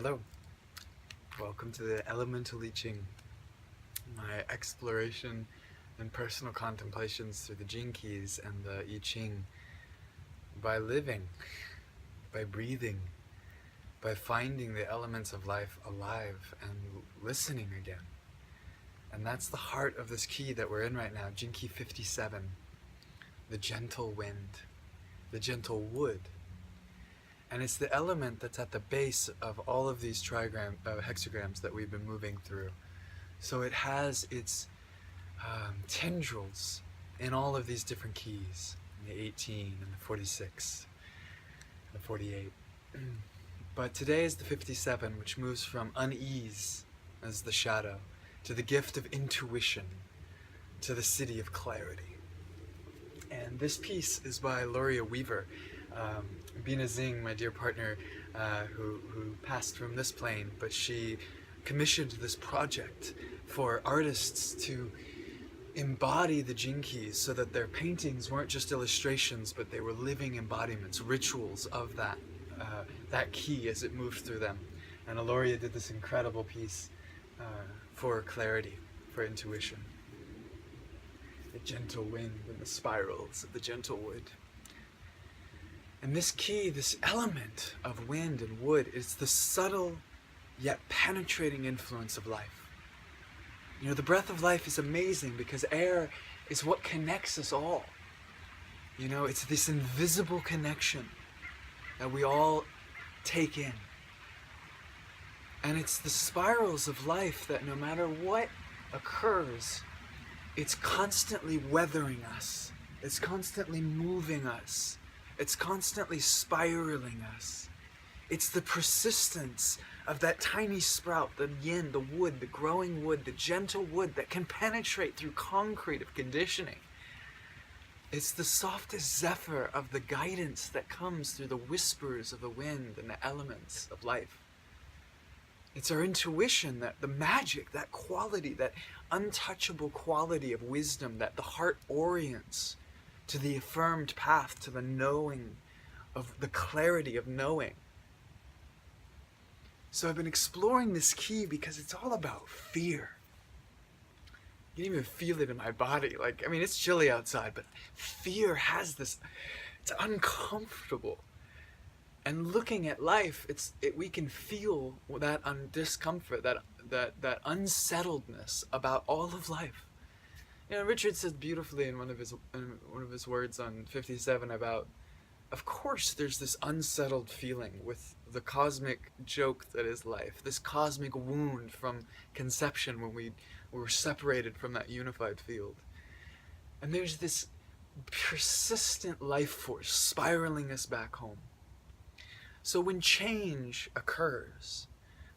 Hello, welcome to the Elemental I Ching, my exploration and personal contemplations through the Gene Keys and the I Ching by living, by breathing, by finding the elements of life alive and listening again. And that's the heart of this key that we're in right now, GK57, the gentle wind, the gentle wood. And it's the element that's at the base of all of these hexagrams that we've been moving through. So it has its tendrils in all of these different keys, the 18 and the 46, the 48. But today is the 57, which moves from unease as the shadow to the gift of intuition, to the city of clarity. And this piece is by Loria Weaver. Bina Zing, my dear partner, who passed from this plane, but she commissioned this project for artists to embody the Gene Keys so that their paintings weren't just illustrations, but they were living embodiments, rituals of that key as it moved through them. And Aloria did this incredible piece for clarity, for intuition. The gentle wind and the spirals of the gentle wood. And this key, this element of wind and wood, is the subtle yet penetrating influence of life. You know, the breath of life is amazing because air is what connects us all. You know, it's this invisible connection that we all take in. And it's the spirals of life that no matter what occurs, it's constantly weathering us. It's constantly moving us. It's constantly spiraling us. It's the persistence of that tiny sprout, the yin, the wood, the growing wood, the gentle wood that can penetrate through concrete of conditioning. It's the softest zephyr of the guidance that comes through the whispers of the wind and the elements of life. It's our intuition, that the magic, that quality, that untouchable quality of wisdom that the heart orients to the affirmed path, to the knowing, of the clarity of knowing. So I've been exploring this key because it's all about fear. You can even feel it in my body. Like, I mean, it's chilly outside, but fear has this, it's uncomfortable. And looking at life, we can feel that discomfort, that unsettledness about all of life. You know, Richard said beautifully in one of his words on 57 about, of course, there's this unsettled feeling with the cosmic joke that is life, this cosmic wound from conception when we were separated from that unified field. And there's this persistent life force spiraling us back home. So when change occurs,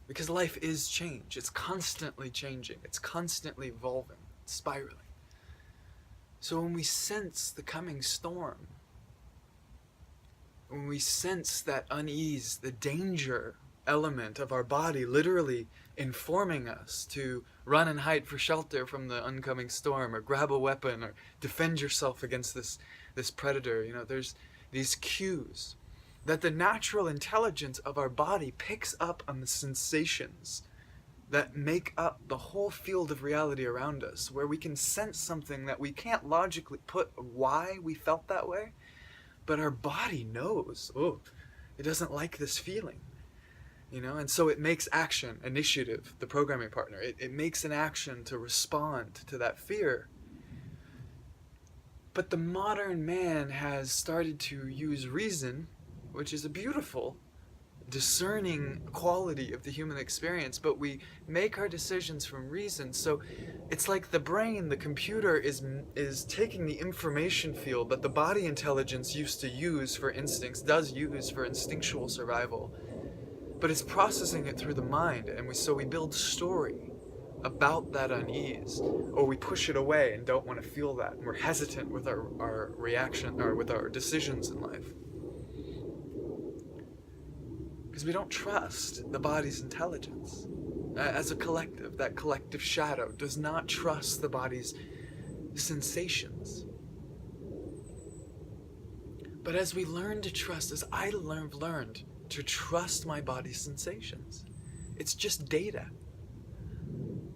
because life is change, it's constantly changing, it's constantly evolving, it's spiraling. So when we sense the coming storm, when we sense that unease, the danger element of our body literally informing us to run and hide for shelter from the oncoming storm, or grab a weapon, or defend yourself against this predator, you know, there's these cues that the natural intelligence of our body picks up on the sensations that make up the whole field of reality around us, where we can sense something that we can't logically put why we felt that way, but our body knows, oh, it doesn't like this feeling, you know, and so it makes action, initiative, the programming partner, it makes an action to respond to that fear. But the modern man has started to use reason, which is a beautiful, discerning quality of the human experience, but we make our decisions from reason. So it's like the brain, the computer, is taking the information field that the body intelligence used to use for instincts, does use for instinctual survival, but it's processing it through the mind, and so we build story about that unease, or we push it away and don't want to feel that, and we're hesitant with our reaction, or with our decisions in life. Because we don't trust the body's intelligence. As a collective, that collective shadow does not trust the body's sensations. But as we learn to trust, as I learned to trust my body's sensations, It's just data.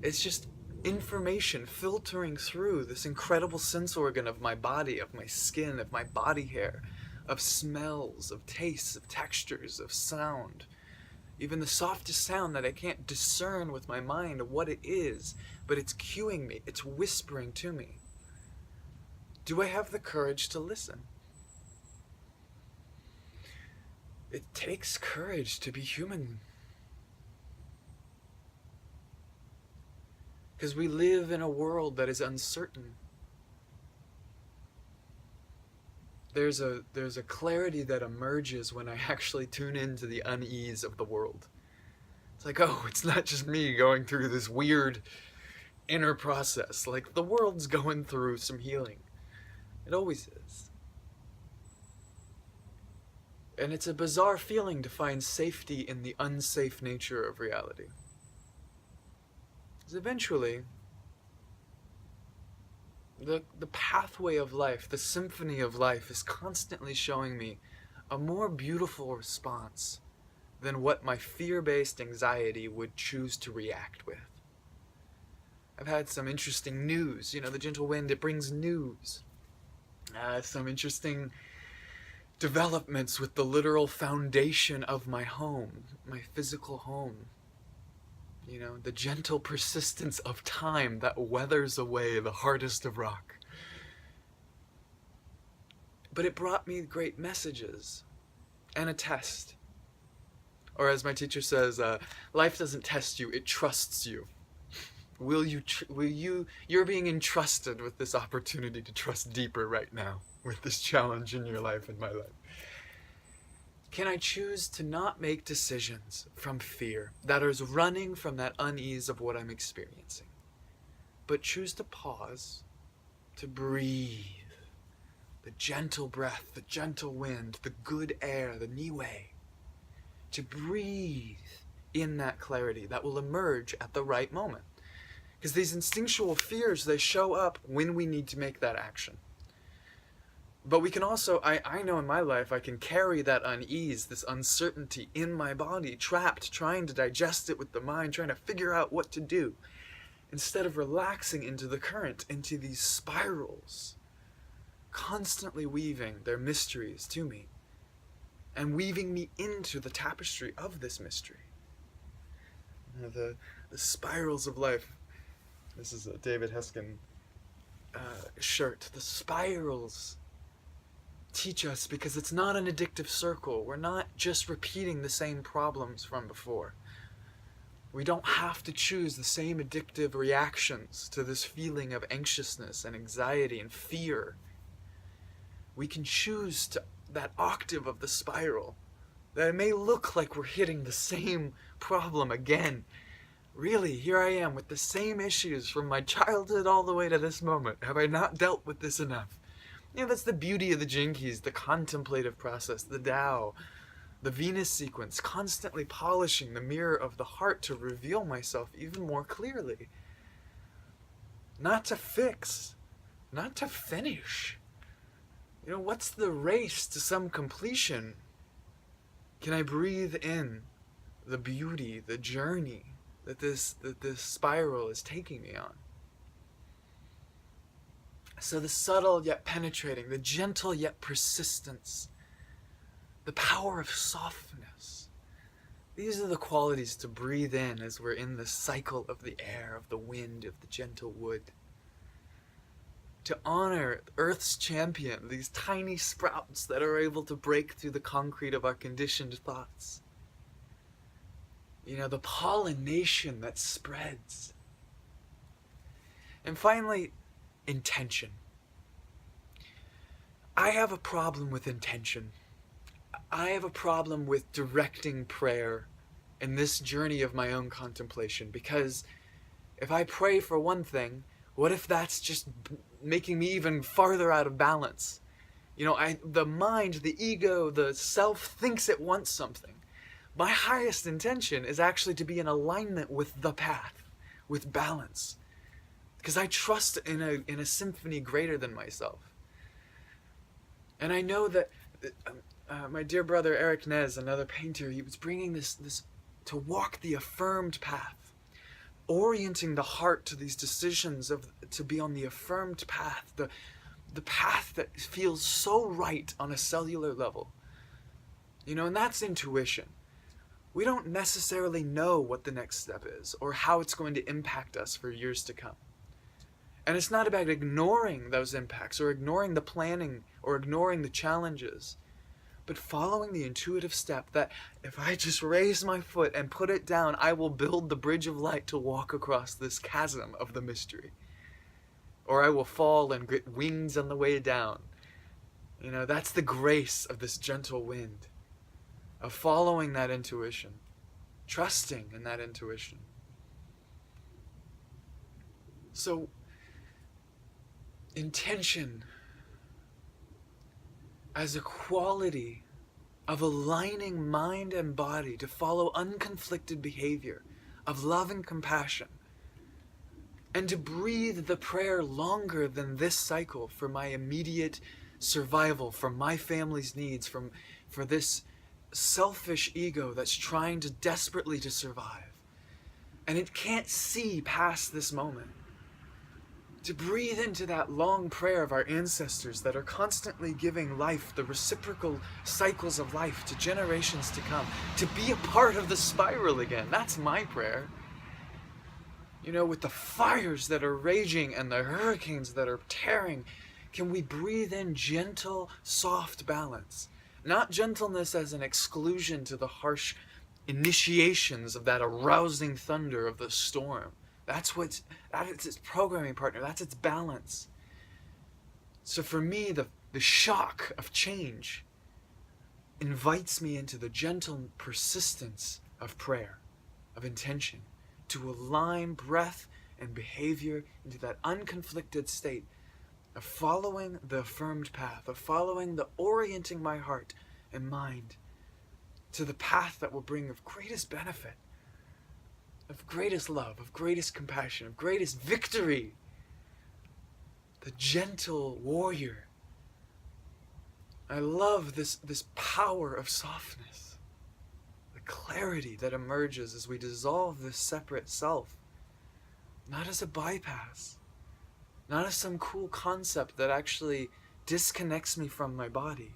It's just information filtering through this incredible sense organ of my body, of my skin, of my body hair, of smells, of tastes, of textures, of sound. Even the softest sound that I can't discern with my mind what it is, but it's cueing me, it's whispering to me. Do I have the courage to listen? It takes courage to be human. Because we live in a world that is uncertain. There's a clarity that emerges when I actually tune into the unease of the world. It's like, oh, it's not just me going through this weird inner process. Like, the world's going through some healing. It always is. And it's a bizarre feeling to find safety in the unsafe nature of reality. Because eventually, the pathway of life, the symphony of life, is constantly showing me a more beautiful response than what my fear-based anxiety would choose to react with. I've had some interesting news. You know, the gentle wind, it brings news. Some interesting developments with the literal foundation of my home, my physical home. You know, the gentle persistence of time that weathers away the hardest of rock. But it brought me great messages and a test. Or as my teacher says, life doesn't test you, it trusts you. You're being entrusted with this opportunity to trust deeper right now, with this challenge in your life and my life. Can I choose to not make decisions from fear that is running from that unease of what I'm experiencing, but choose to pause, to breathe, the gentle breath, the gentle wind, the good air, the niue, to breathe in that clarity that will emerge at the right moment. Because these instinctual fears, they show up when we need to make that action. But we can also, I know in my life, I can carry that unease, this uncertainty in my body, trapped, trying to digest it with the mind, trying to figure out what to do, instead of relaxing into the current, into these spirals, constantly weaving their mysteries to me, and weaving me into the tapestry of this mystery. You know, the spirals of life. This is a David Heskin shirt. The spirals teach us because it's not an addictive circle. We're not just repeating the same problems from before. We don't have to choose the same addictive reactions to this feeling of anxiousness and anxiety and fear. We can choose that octave of the spiral, that it may look like we're hitting the same problem again. Really, here I am with the same issues from my childhood all the way to this moment. Have I not dealt with this enough? You know, that's the beauty of the Jinkies, the contemplative process, the Tao, the Venus sequence, constantly polishing the mirror of the heart to reveal myself even more clearly. Not to fix, not to finish. You know, what's the race to some completion? Can I breathe in the beauty, the journey that this spiral is taking me on? So the subtle yet penetrating, the gentle yet persistence, the power of softness, these are the qualities to breathe in as we're in the cycle of the air, of the wind, of the gentle wood. To honor Earth's champion, these tiny sprouts that are able to break through the concrete of our conditioned thoughts. You know, the pollination that spreads. And finally, intention. I have a problem with intention. I have a problem with directing prayer in this journey of my own contemplation, because if I pray for one thing, what if that's just making me even farther out of balance? You know, the mind, the ego, the self thinks it wants something. My highest intention is actually to be in alignment with the path, with balance. Because I trust in a symphony greater than myself. And I know that my dear brother Eric Nez, another painter, he was bringing this to walk the affirmed path, orienting the heart to these decisions to be on the affirmed path, the path that feels so right on a cellular level. And that's intuition. We don't necessarily know what the next step is or how it's going to impact us for years to come. And it's not about ignoring those impacts or ignoring the planning or ignoring the challenges, but following the intuitive step that if I just raise my foot and put it down, I will build the bridge of light to walk across this chasm of the mystery. Or I will fall and get wings on the way down. That's the grace of this gentle wind, of following that intuition, trusting in that intuition. So, intention as a quality of aligning mind and body to follow unconflicted behavior of love and compassion, and to breathe the prayer longer than this cycle for my immediate survival, for my family's needs, for this selfish ego that's trying to desperately to survive. And it can't see past this moment. To breathe into that long prayer of our ancestors that are constantly giving life, the reciprocal cycles of life to generations to come, to be a part of the spiral again. That's my prayer. With the fires that are raging and the hurricanes that are tearing, can we breathe in gentle, soft balance? Not gentleness as an exclusion to the harsh initiations of that arousing thunder of the storm. That is its programming partner. That's its balance. So for me, the shock of change invites me into the gentle persistence of prayer, of intention, to align breath and behavior into that unconflicted state of following the affirmed path, of following the orienting my heart and mind to the path that will bring of greatest benefit, of greatest love, of greatest compassion, of greatest victory. The gentle warrior. I love this power of softness, the clarity that emerges as we dissolve this separate self, not as a bypass, not as some cool concept that actually disconnects me from my body,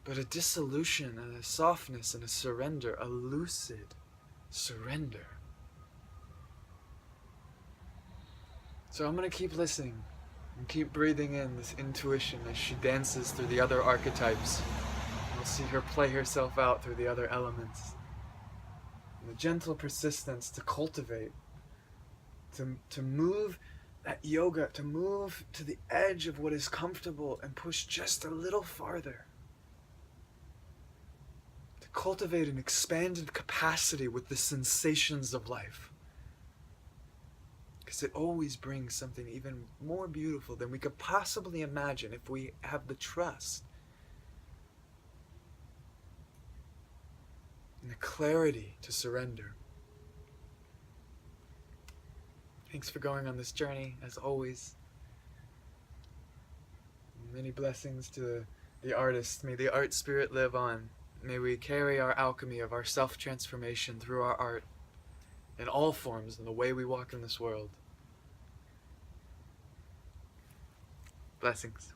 but a dissolution and a softness and a surrender, a lucid surrender. So I'm going to keep listening and keep breathing in this intuition as she dances through the other archetypes. We'll see her play herself out through the other elements. And the gentle persistence to cultivate, to move that yoga, to move to the edge of what is comfortable and push just a little farther. To cultivate an expanded capacity with the sensations of life. Because it always brings something even more beautiful than we could possibly imagine if we have the trust and the clarity to surrender. Thanks for going on this journey, as always. Many blessings to the artist. May the art spirit live on. May we carry our alchemy of our self-transformation through our art in all forms in the way we walk in this world. Blessings.